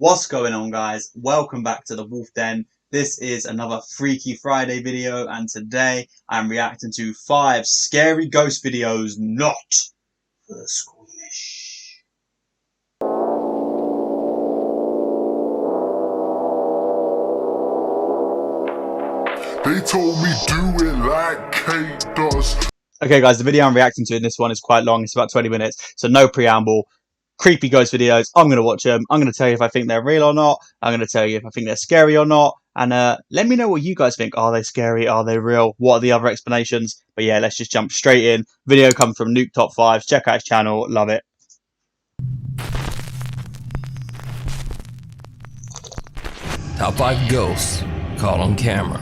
What's going on, guys? Welcome back to the Wolf Den. This is another Freaky Friday video, and today I'm reacting to 5 scary ghost videos not for the squeamish. They told me do it like Kate does. Okay, guys, the video I'm reacting to in this one is quite long. It's about 20 minutes, so no preamble. Creepy ghost videos. I'm going to watch them. I'm going to tell you if I think they're real or not. I'm going to tell you if I think they're scary or not. And let me know what you guys think. Are they scary? Are they real? What are the other explanations? But yeah, let's just jump straight in. Video comes from Nuke Top 5. Check out his channel. Love it. Top 5 ghosts caught on camera.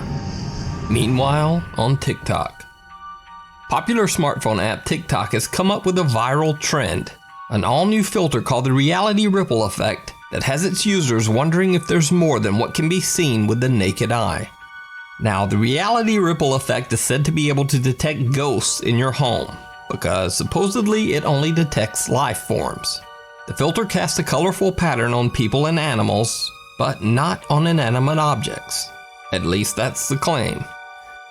Meanwhile, on TikTok. Popular smartphone app TikTok has come up with a viral trend. An all-new filter called the reality ripple effect that has its users wondering if there's more than what can be seen with the naked eye. Now, the reality ripple effect is said to be able to detect ghosts in your home because supposedly it only detects life forms. The filter casts a colorful pattern on people and animals, but not on inanimate objects. At least that's the claim.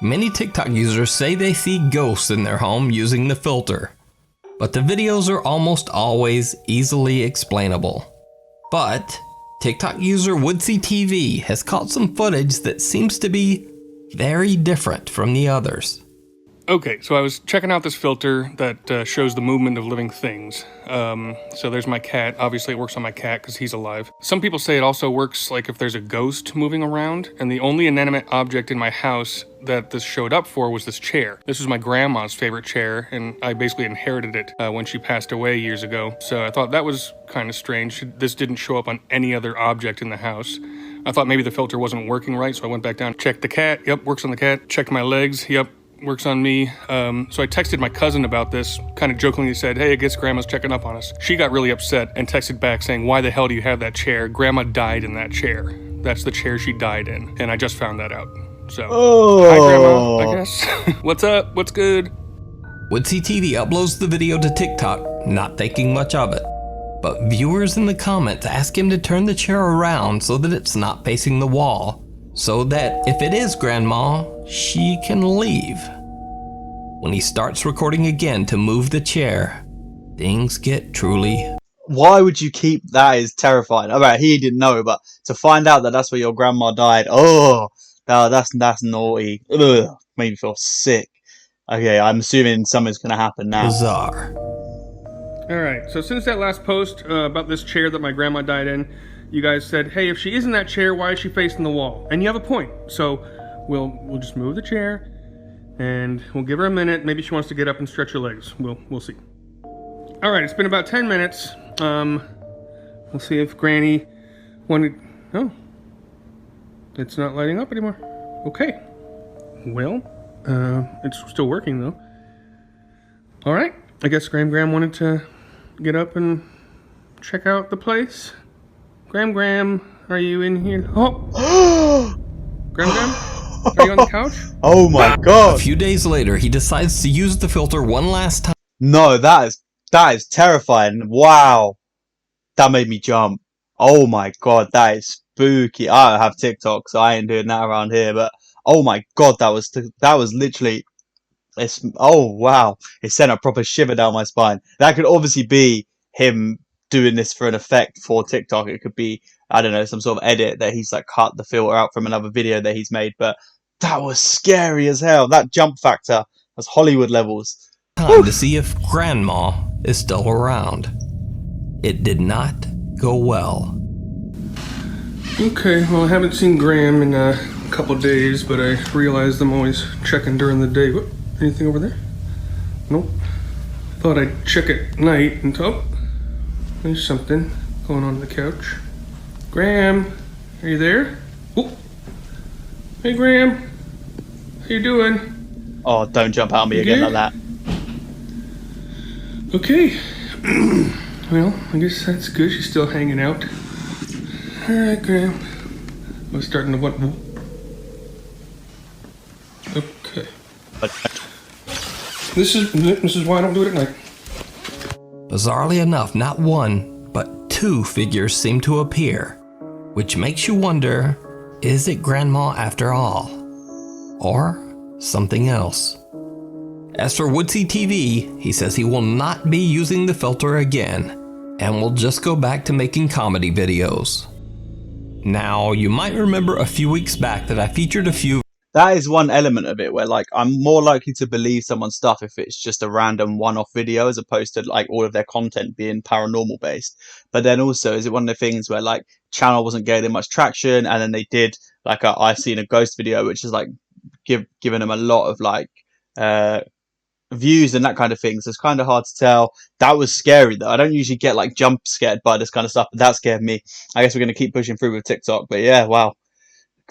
Many TikTok users say they see ghosts in their home using the filter. But the videos are almost always easily explainable. But TikTok user Woodsy TV has caught some footage that seems to be very different from the others. Okay, so I was checking out this filter that shows the movement of living things. So there's my cat. Obviously it works on my cat because he's alive. Some people say it also works like if there's a ghost moving around, and the only inanimate object in my house that this showed up for was this chair. This was my grandma's favorite chair, and I basically inherited it when she passed away years ago. So I thought that was kind of strange. This didn't show up on any other object in the house. I thought maybe the filter wasn't working right, so I went back down, checked the cat. Yep, works on the cat. Checked my legs. Yep, works on me. So I texted my cousin about this, kind of jokingly said, hey, I guess Grandma's checking up on us. She got really upset and texted back saying, why the hell do you have that chair? Grandma died in that chair. That's the chair she died in. And I just found that out. So, Hi Grandma, I guess. What's up? What's good? Woodsy TV uploads the video to TikTok, not thinking much of it. But viewers in the comments ask him to turn the chair around so that it's not facing the wall, so that if it is Grandma, she can leave. When he starts recording again to move the chair, things get truly... Why would you keep that? Is terrifying. Alright, he didn't know, but to find out that that's where your grandma died, oh, that's naughty. Ugh, made me feel sick. Okay, I'm assuming something's gonna happen now. Bizarre. Alright, so since that last post about this chair that my grandma died in, you guys said, hey, if she is in that chair, why is she facing the wall? And you have a point. So we'll just move the chair and we'll give her a minute. Maybe she wants to get up and stretch her legs. We'll see. All right, it's been about 10 minutes. We'll see if Granny wanted... Oh, it's not lighting up anymore. Okay. Well, it's still working though. All right, I guess Gram wanted to get up and check out the place. Gram, are you in here? Oh! Gram, are you on the couch? Oh my god! A few days later, he decides to use the filter one last time. No, that is terrifying. Wow. That made me jump. Oh my god, that is spooky. I don't have TikTok, so I ain't doing that around here, but oh my god, that was literally... oh wow. It sent a proper shiver down my spine. That could obviously be him doing this for an effect for TikTok. It could be, I don't know, some sort of edit that he's like cut the filter out from another video that he's made, but that was scary as hell. That jump factor was Hollywood levels. Time to see if Grandma is still around. It did not go well. Okay, well, I haven't seen Gram in a couple days, but I realized I'm always checking during the day. What? Anything over there? Nope. Thought I'd check at night and oh, there's something going on the couch. Gram, are you there? Oh, hey Gram, how you doing? Oh, don't jump out on me again like that. Okay. Well, I guess that's good. She's still hanging out. All right, Gram. I was starting to what? Okay. This is why I don't do it at night. Bizarrely enough, not one, but two figures seem to appear. which makes you wonder, is it Grandma after all? Or something else? As for Woodsy TV, he says he will not be using the filter again and will just go back to making comedy videos. Now, you might remember a few weeks back that I featured a few. That is one element of it where like I'm more likely to believe someone's stuff if it's just a random one-off video as opposed to like all of their content being paranormal based. But then also, is it one of the things where like channel wasn't getting much traction and then they did like a I seen a ghost video, which is like giving them a lot of like views and that kind of thing. So it's kind of hard to tell. That was scary though. I don't usually get like jump scared by this kind of stuff, but that scared me. I guess we're going to keep pushing through with TikTok, but yeah, wow.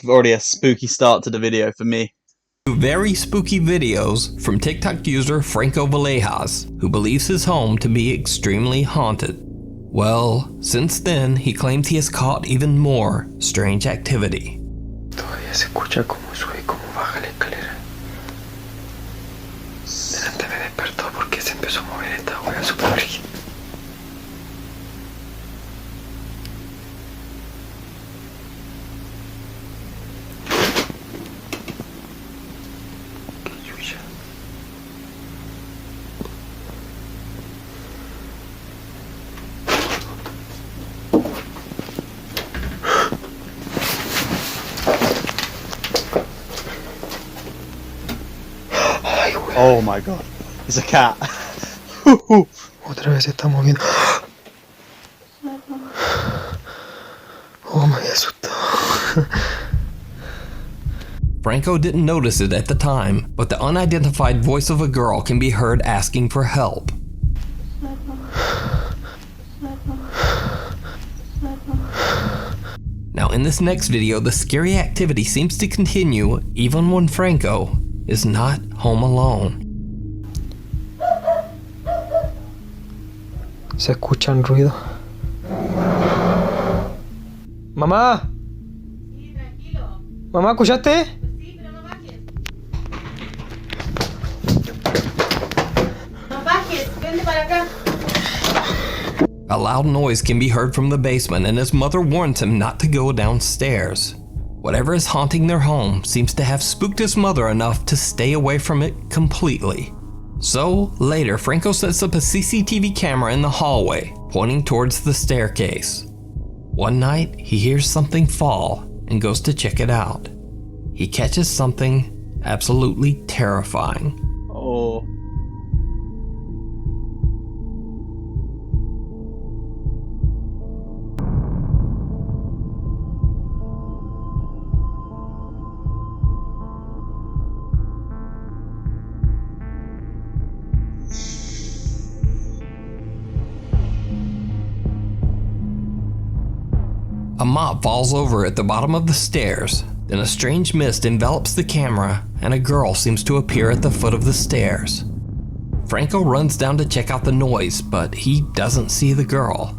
Already a spooky start to the video for me. Very spooky videos from TikTok user Franco Villejas, who believes his home to be extremely haunted. Well, since then, he claims he has caught even more strange activity. Todavía se escucha cómo sube y cómo baja la escalera. Delante me despertó porque se empezó a mover esta wea super rígida. Oh my god, it's a cat. Otra vez se está moviendo. Oh, me había asustado. Franco didn't notice it at the time, but the unidentified voice of a girl can be heard asking for help. Now in this next video, the scary activity seems to continue even when Franco is not home alone. Se escuchan ruidos. ¡Mamá! Sí, tranquilo. ¿Mamá, escuchaste? Sí, pero no bajes. No bajes, vente para acá. A loud noise can be heard from the basement, and his mother warns him not to go downstairs. Whatever is haunting their home seems to have spooked his mother enough to stay away from it completely. So, later, Franco sets up a CCTV camera in the hallway, pointing towards the staircase. One night, he hears something fall and goes to check it out. He catches something absolutely terrifying. Oh. A mop falls over at the bottom of the stairs, then a strange mist envelops the camera and a girl seems to appear at the foot of the stairs. Franco runs down to check out the noise, but he doesn't see the girl.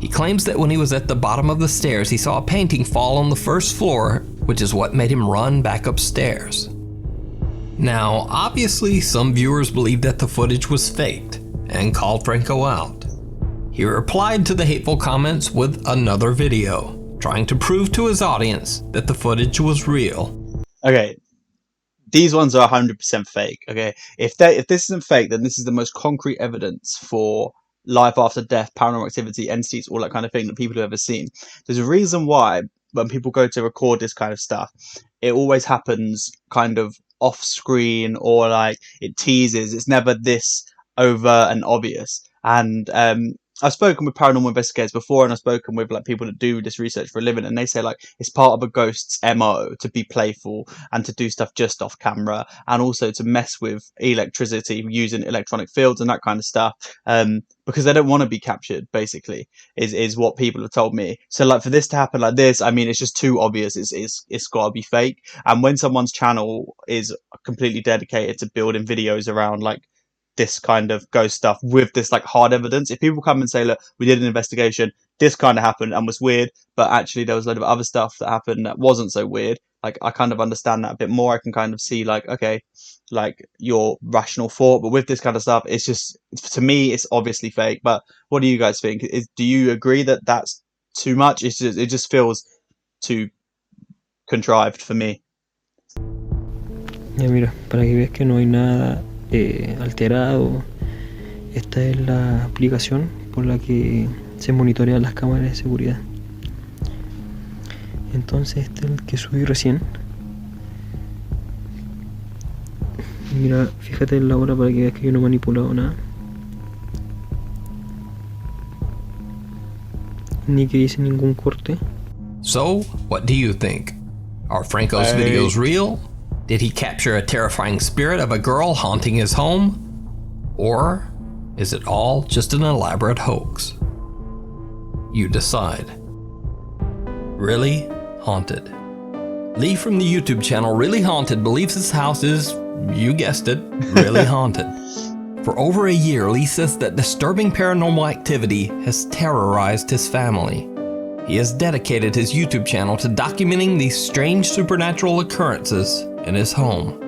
He claims that when he was at the bottom of the stairs, he saw a painting fall on the first floor, which is what made him run back upstairs. Now, obviously, some viewers believe that the footage was faked and called Franco out. He replied to the hateful comments with another video, trying to prove to his audience that the footage was real. Okay, these ones are 100% fake. Okay, if this isn't fake, then this is the most concrete evidence for life after death, paranormal activity, entities, all that kind of thing that people have ever seen. There's a reason why when people go to record this kind of stuff, it always happens kind of off screen or like it teases. It's never this overt and obvious. And I've spoken with paranormal investigators before, and I've spoken with like people that do this research for a living, and they say like it's part of a ghost's MO to be playful and to do stuff just off camera, and also to mess with electricity using electronic fields and that kind of stuff, because they don't want to be captured. Basically, is what people have told me. So like for this to happen like this, I mean, it's just too obvious. It's got to be fake. And when someone's channel is completely dedicated to building videos around like this kind of ghost stuff with this like hard evidence, if people come and say, look, we did an investigation, this kind of happened and was weird, but actually there was a load of other stuff that happened that wasn't so weird, like I kind of understand that a bit more. I can kind of see like, okay, like your rational thought. But with this kind of stuff, it's just, to me, it's obviously fake. But what do you guys think? Do you agree that that's too much? It just feels too contrived for me. Ya mira, para que veas que no hay nada alterado, esta es la aplicación por la que se monitorean las cámaras de seguridad. Entonces este es el que subí recién. Mira, fíjate en la hora para que veas que yo no he manipulado nada, ni que hice ningún corte. So, what do you think? Are Franco's videos real? Did he capture a terrifying spirit of a girl haunting his home? Or is it all just an elaborate hoax? You decide. Really Haunted. Lee from the YouTube channel Really Haunted believes his house is, you guessed it, really haunted. For over a year, Lee says that disturbing paranormal activity has terrorized his family. He has dedicated his YouTube channel to documenting these strange supernatural occurrences in his home.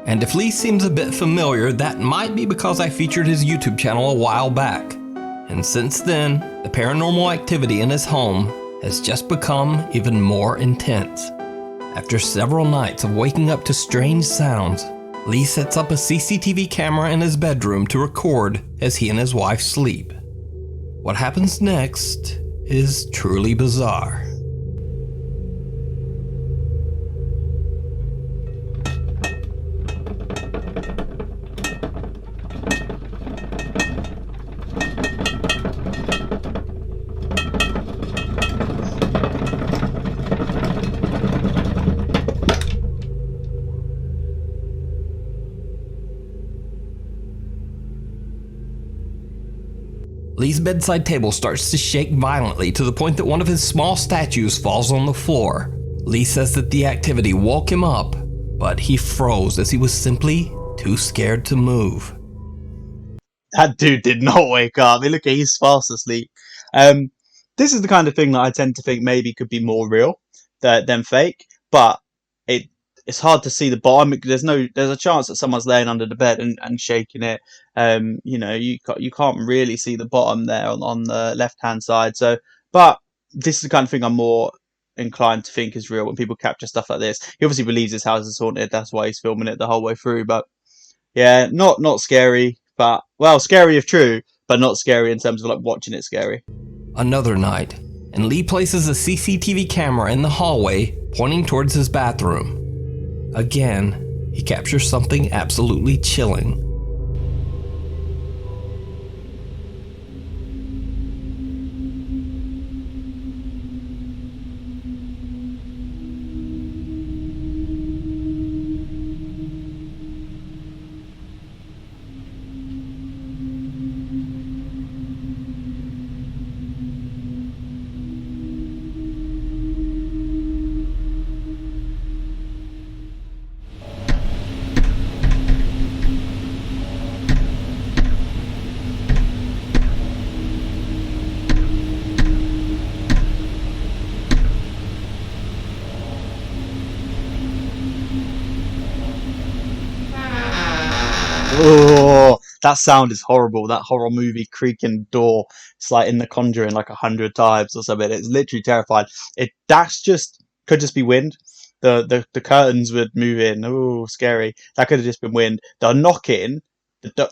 And if Lee seems a bit familiar, that might be because I featured his YouTube channel a while back. And since then, the paranormal activity in his home has just become even more intense. After several nights of waking up to strange sounds, Lee sets up a CCTV camera in his bedroom to record as he and his wife sleep. What happens next is truly bizarre. Lee's bedside table starts to shake violently to the point that one of his small statues falls on the floor. Lee says that the activity woke him up, but he froze as he was simply too scared to move. That dude did not wake up. Look, he's fast asleep. This is the kind of thing that I tend to think maybe could be more real than fake, but it's hard to see the bottom. There's a chance that someone's laying under the bed and shaking it. You can't really see the bottom there on the left hand side. So, but this is the kind of thing I'm more inclined to think is real when people capture stuff like this. He obviously believes his house is haunted. That's why he's filming it the whole way through. But yeah, not scary, but well, scary if true, but not scary in terms of like watching it scary. Another night, and Lee places a CCTV camera in the hallway pointing towards his bathroom. Again, he captures something absolutely chilling. Oh, that sound is horrible. That horror movie creaking door. It's like in The Conjuring like 100 times or something. It's literally terrifying. Could just be wind. The curtains would move in. Oh, scary. That could have just been wind. The knocking, the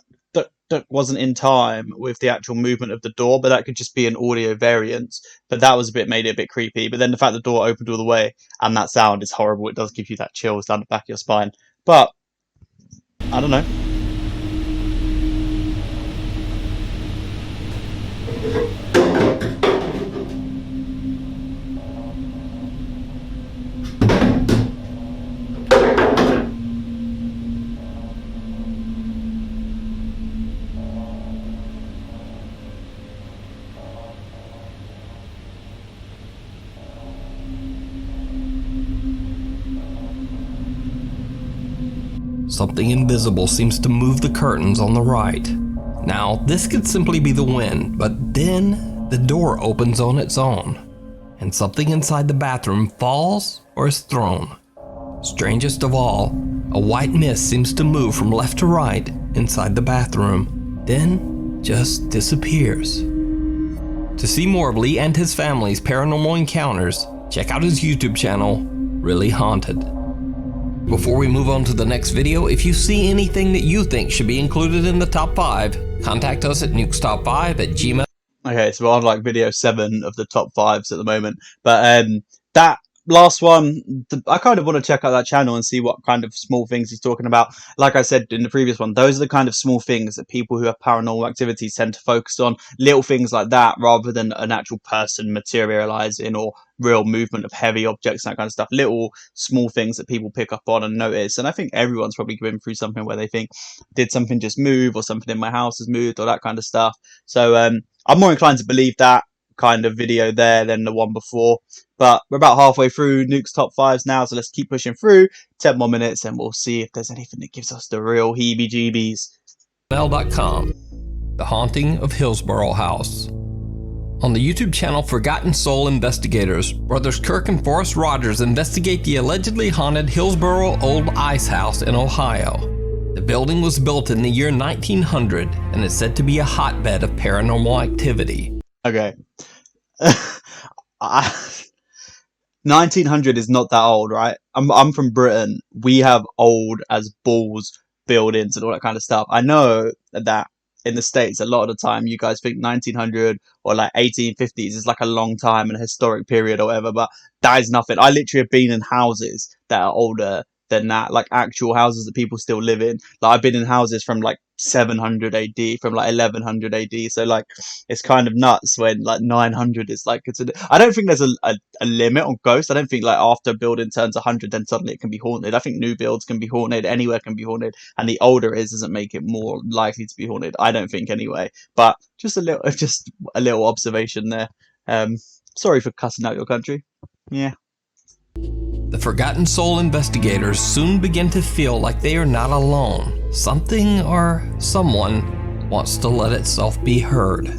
duck wasn't in time with the actual movement of the door, but that could just be an audio variance. But that made it a bit creepy. But then the fact the door opened all the way and that sound is horrible. It does give you that chills down the back of your spine. But I don't know. Something invisible seems to move the curtains on the right. Now, this could simply be the wind, but then the door opens on its own, and something inside the bathroom falls or is thrown. Strangest of all, a white mist seems to move from left to right inside the bathroom, then just disappears. To see more of Lee and his family's paranormal encounters, check out his YouTube channel, Really Haunted. Before we move on to the next video, if you see anything that you think should be included in the top 5, contact us at nukestop5@gmail.com. Okay, so we're on like video 7 of the top 5s at the moment. But that last one, I kind of want to check out that channel and see what kind of small things he's talking about. Like I said in the previous one, those are the kind of small things that people who have paranormal activities tend to focus on. Little things like that rather than an actual person materializing or real movement of heavy objects and that kind of stuff. Little small things that people pick up on and notice. And I think everyone's probably going through something where they think, did something just move, or something in my house has moved, or that kind of stuff. So I'm more inclined to believe that kind of video there than the one before. But we're about halfway through Nuke's top 5s now, so let's keep pushing through. 10 more minutes and we'll see if there's anything that gives us the real heebie-jeebies. The Haunting of Hillsborough House. On the YouTube channel Forgotten Soul Investigators, brothers Kirk and Forrest Rogers investigate the allegedly haunted Hillsborough Old Ice House in Ohio. The building was built in the year 1900 and is said to be a hotbed of paranormal activity. Okay. 1900 is not that old, right? I'm from Britain. We have old as balls buildings and all that kind of stuff. I know that in the States, a lot of the time, you guys think 1900 or like 1850s is like a long time and a historic period or whatever, but that is nothing. I literally have been in houses that are older than that, like actual houses that people still live in. Like I've been in houses from like 700 AD, from like 1100 AD. So like it's kind of nuts when like 900 is like I don't think there's a limit on ghosts. I don't think like after a building turns 100 then suddenly it can be haunted. I think new builds can be haunted, anywhere can be haunted, and the older it is doesn't make it more likely to be haunted. I don't think anyway. But just a little observation there. Sorry for cussing out your country. Yeah. The Forgotten Soul investigators soon begin to feel like they are not alone. Something or someone wants to let itself be heard. What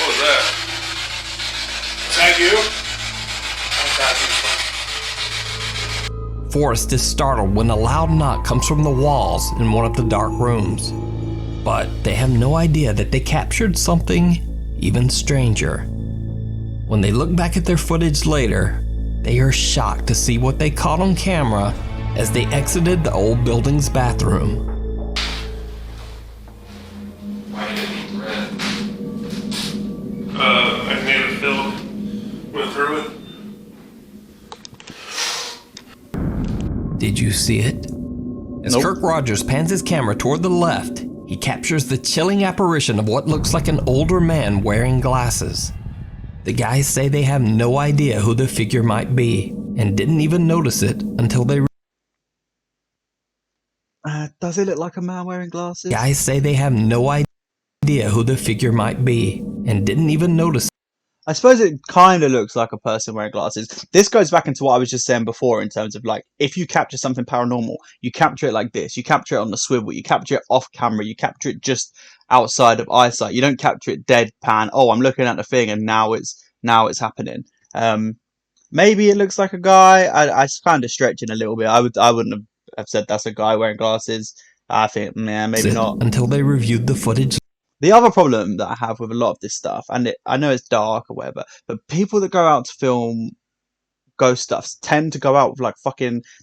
was that? Is that you? Forrest is startled when a loud knock comes from the walls in one of the dark rooms. But they have no idea that they captured something even stranger. When they look back at their footage later, they are shocked to see what they caught on camera as they exited the old building's bathroom. Why did it eat red? I made it filled. Went through it. Did you see it? As Nope. Kirk Rogers pans his camera toward the left, he captures the chilling apparition of what looks like an older man wearing glasses. The guys say they have no idea who the figure might be, and didn't even notice it until they Does it look like a man wearing glasses? Guys say they have no idea who the figure might be, and didn't even notice. I suppose it kind of looks like a person wearing glasses. This goes back into what I was just saying before in terms of like, if you capture something paranormal, you capture it like this. You capture it on the swivel. You capture it off camera. You capture it just outside of eyesight. You don't capture it deadpan. Oh, I'm looking at the thing and now it's happening. Maybe it looks like a guy. I kind of stretching a little bit. I wouldn't have said that's a guy wearing glasses. I think, maybe not. Until they reviewed the footage. The other problem that I have with a lot of this stuff, and I know it's dark or whatever, but people that go out to film ghost stuff tend to go out with like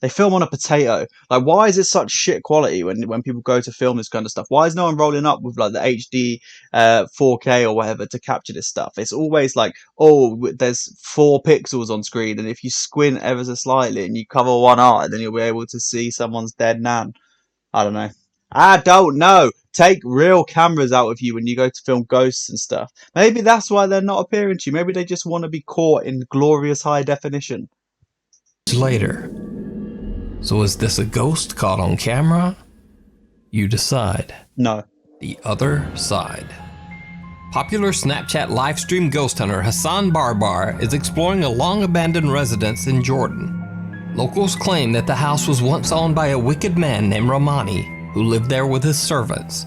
they film on a potato. Like, why is it such shit quality when people go to film this kind of stuff? Why is no one rolling up with like the HD 4K or whatever to capture this stuff? It's always like, oh, there's 4 pixels on screen, and if you squint ever so slightly and you cover one eye, then you'll be able to see someone's dead nan. I don't know. Take real cameras out with you when you go to film ghosts and stuff. Maybe that's why they're not appearing to you. Maybe they just want to be caught in glorious high definition. Later. So is this a ghost caught on camera? You decide. No. The other side. Popular Snapchat livestream ghost hunter Hassan Barbar is exploring a long-abandoned residence in Jordan. Locals claim that the house was once owned by a wicked man named Romani, who lived there with his servants.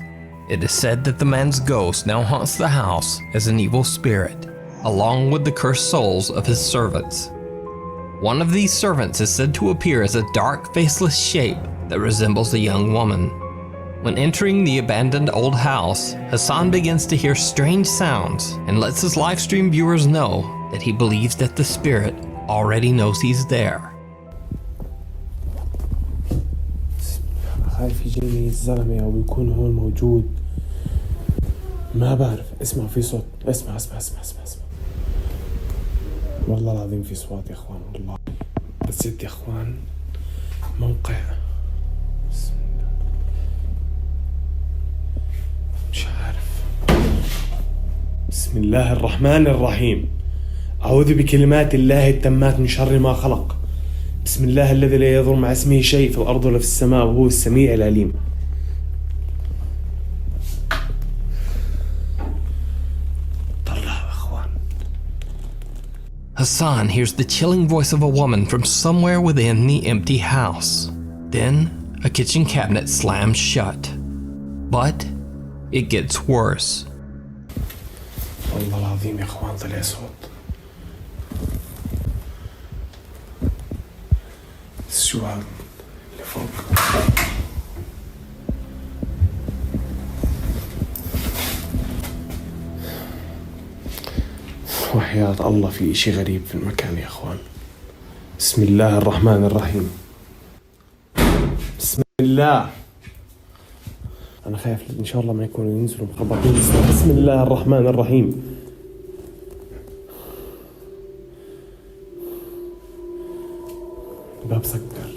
It is said that the man's ghost now haunts the house as an evil spirit, along with the cursed souls of his servants. One of these servants is said to appear as a dark, faceless shape that resembles a young woman. When entering the abandoned old house, Hassan begins to hear strange sounds and lets his live stream viewers know that he believes that the spirit already knows he's there. خايف يجيني الزلمة أو يكون هون موجود. ما بعرف. اسمع في صوت. اسمع. والله العظيم في صوت يا اخوان والله. بس يا اخوان موقع. بسم الله. مش عارف. بسم الله الرحمن الرحيم. أعوذ بكلمات الله التامات من شر ما خلق. بسم الله الذي لا يضر مع اسمه شيء في الأرض ولا في السماء وهو السميع العليم. Hassan hears the chilling voice of a woman from somewhere within the empty house. Then, a kitchen cabinet slams shut. But it gets worse. والله العظيم يا اخوان طلع صوت. شو هذا اللي فوق؟ وحياة الله في اشي غريب في المكان يا اخوان. بسم الله الرحمن الرحيم. بسم الله. انا خايف ان شاء الله ما يكونوا ينزلوا مخبطين. بسم الله الرحمن الرحيم. الباب سكر.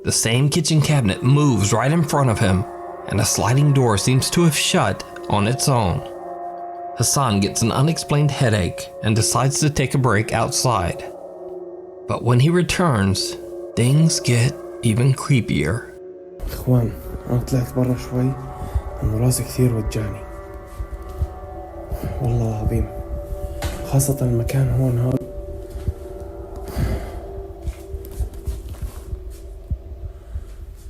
The same kitchen cabinet moves right in front of him, and a sliding door seems to have shut on its own. Hassan gets an unexplained headache and decides to take a break outside. But when he returns, things get even creepier. اخوان انا طلعت برا شوي انه راسي كثير وجعني والله العظيم، خاصة المكان هون هذا.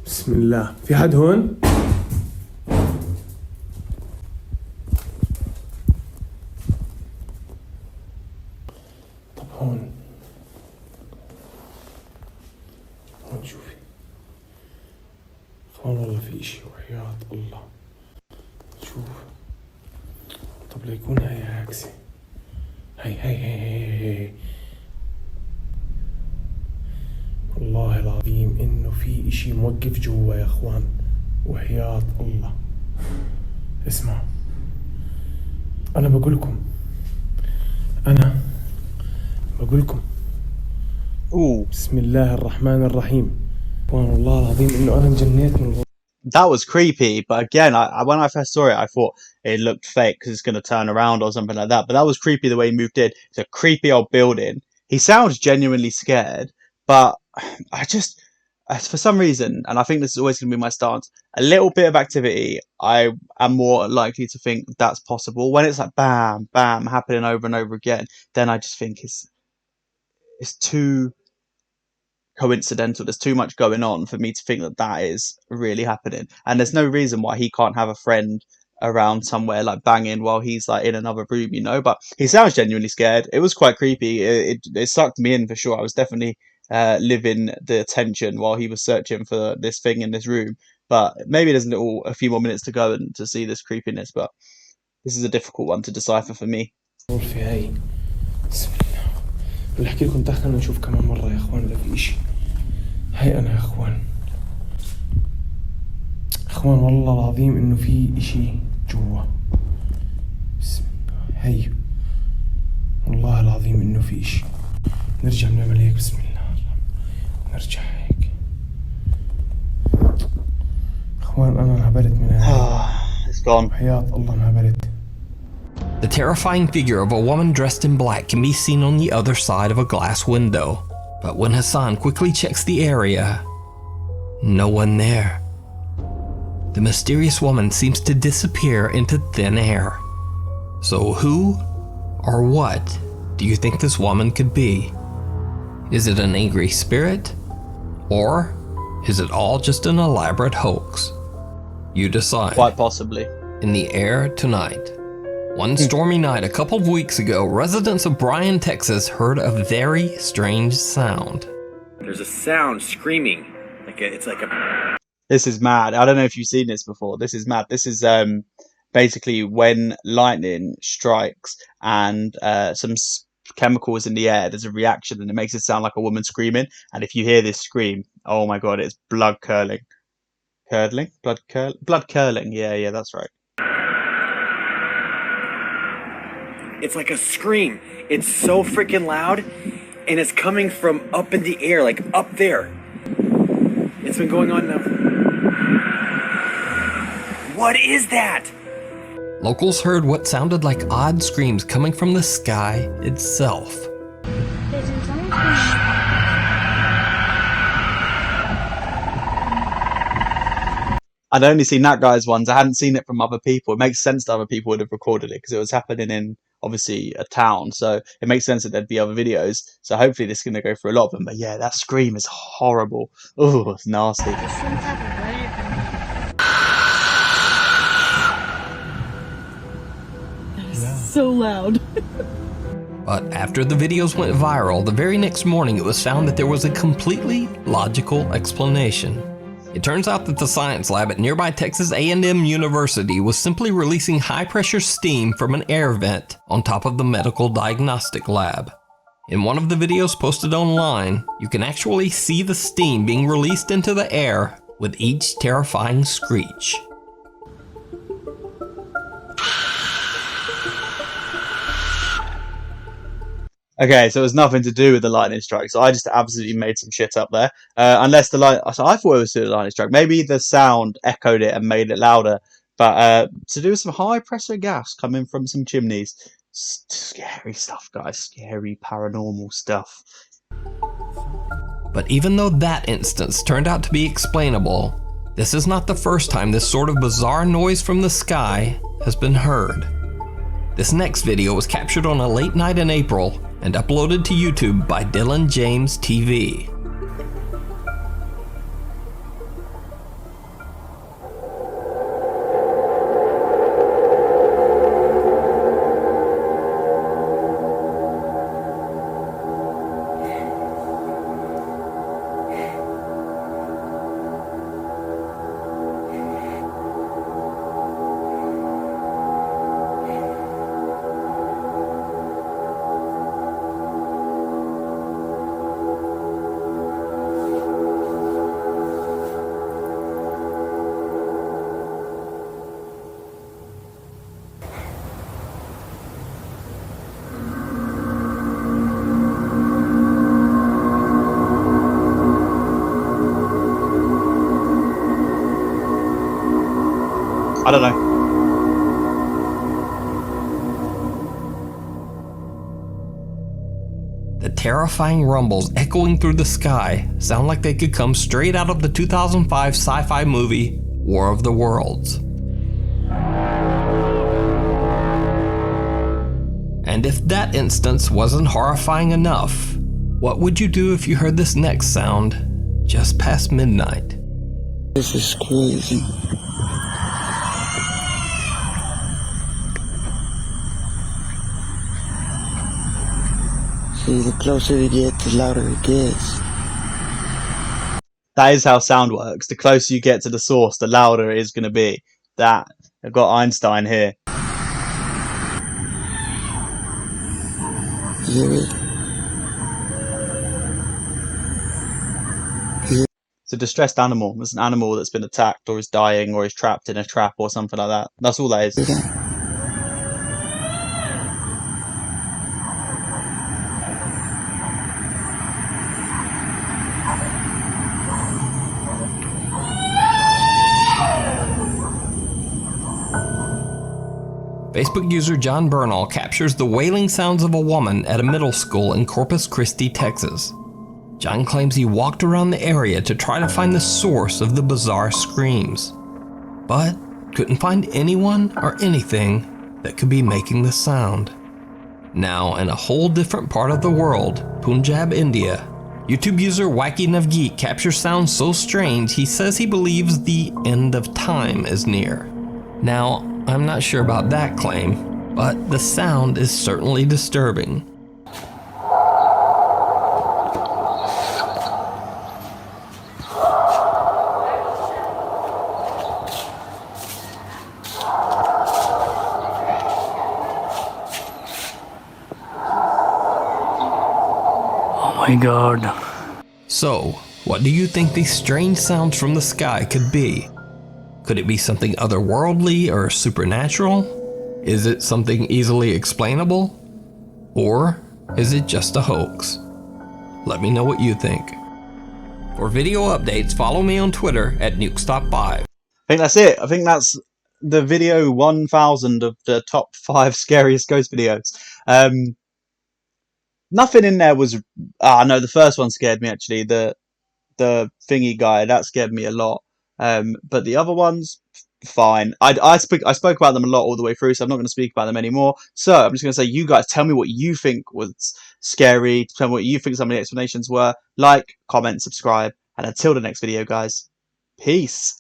بسم الله. في حد هون؟ طب هون شوفي اخوان والله في اشي وحياة الله. شوف. طب ليكون هاي عكسي. هاي والله العظيم انه في اشي موقف جوا يا اخوان وحياة الله. اسمعوا انا بقولكم بسم الله الرحمن الرحيم. والله العظيم انه انا انجنيت من That was creepy, but again, when I first saw it, I thought it looked fake because it's going to turn around or something like that. But that was creepy the way he moved in. It's a creepy old building. He sounds genuinely scared, but for some reason, and I think this is always going to be my stance, a little bit of activity, I am more likely to think that's possible. When it's like bam, bam, happening over and over again, then I just think it's too coincidental. There's too much going on for me to think that is really happening, and there's no reason why he can't have a friend around somewhere like banging while he's like in another room, but he sounds genuinely scared. It was quite creepy. It sucked me in for sure. I was definitely living the tension while he was searching for this thing in this room, but maybe there's a few more minutes to go and to see this creepiness, but this is a difficult one to decipher for me. في هاي. بسم الله. بدي احكي لكم دخلنا نشوف كمان مرة يا اخوان اذا في اشي. هاي انا يا اخوان والله العظيم انه في اشي جوا. بسم الله. هاي والله العظيم انه في اشي. نرجع نعمل هيك. بسم الله. نرجع هيك. اخوان انا انهبلت من هاي. It's gone. حياة الله انهبلت. The terrifying figure of a woman dressed in black can be seen on the other side of a glass window. But when Hassan quickly checks the area, no one there. The mysterious woman seems to disappear into thin air. So who or what do you think this woman could be? Is it an angry spirit? Or is it all just an elaborate hoax? You decide. Quite possibly. In the air tonight. One stormy night a couple of weeks ago, residents of Bryan, Texas heard a very strange sound. There's a sound screaming. This is mad. I don't know if you've seen this before. This is mad. This is basically when lightning strikes and some chemicals in the air, there's a reaction and it makes it sound like a woman screaming. And if you hear this scream, oh my god, it's blood curdling. Blood curling. Yeah, that's right. It's like a scream. It's so freaking loud, and it's coming from up in the air, like up there. It's been going on now. What is that? Locals heard what sounded like odd screams coming from the sky itself. I'd only seen that guy's ones. I hadn't seen it from other people. It makes sense that other people would have recorded it because it was happening in, obviously, a town. So it makes sense that there'd be other videos. So hopefully this is going to go through a lot of them. But yeah, that scream is horrible. Oh, it's nasty. So loud. But after the videos went viral, the very next morning it was found that there was a completely logical explanation. It turns out that the science lab at nearby Texas A&M University was simply releasing high-pressure steam from an air vent on top of the medical diagnostic lab. In one of the videos posted online, you can actually see the steam being released into the air with each terrifying screech. Okay, so it was nothing to do with the lightning strike. So I just absolutely made some shit up there. Unless the light, so I thought it was the lightning strike. Maybe the sound echoed it and made it louder. But to do with some high pressure gas coming from some chimneys. Scary stuff, guys. Scary paranormal stuff. But even though that instance turned out to be explainable, this is not the first time this sort of bizarre noise from the sky has been heard. This next video was captured on a late night in April and uploaded to YouTube by Dylan James TV. I don't know. The terrifying rumbles echoing through the sky sound like they could come straight out of the 2005 sci-fi movie War of the Worlds. And if that instance wasn't horrifying enough, what would you do if you heard this next sound just past midnight? This is crazy. See, the closer we get, the louder it gets. That is how sound works. The closer you get to the source, the louder it is going to be. That, I've got Einstein here. You hear it? It's a distressed animal. It's an animal that's been attacked or is dying or is trapped in a trap or something like that. That's all that is. Facebook user John Bernal captures the wailing sounds of a woman at a middle school in Corpus Christi, Texas. John claims he walked around the area to try to find the source of the bizarre screams, but couldn't find anyone or anything that could be making the sound. Now, in a whole different part of the world, Punjab, India, YouTube user Wacky Navgeet captures sounds so strange he says he believes the end of time is near. Now, I'm not sure about that claim, but the sound is certainly disturbing. Oh my god. So, what do you think these strange sounds from the sky could be? Could it be something otherworldly or supernatural? Is it something easily explainable? Or is it just a hoax? Let me know what you think. For video updates, follow me on Twitter at NukeStop5. I think that's it. I think that's the video 1000 of the top 5 scariest ghost videos. Nothing in there was. No, the first one scared me actually. The thingy guy, that scared me a lot. But the other ones, fine. I spoke about them a lot all the way through, so I'm not going to speak about them anymore. So I'm just going to say, you guys, tell me what you think was scary. Tell me what you think some of the explanations were. Like, comment, subscribe, and until the next video, guys, peace.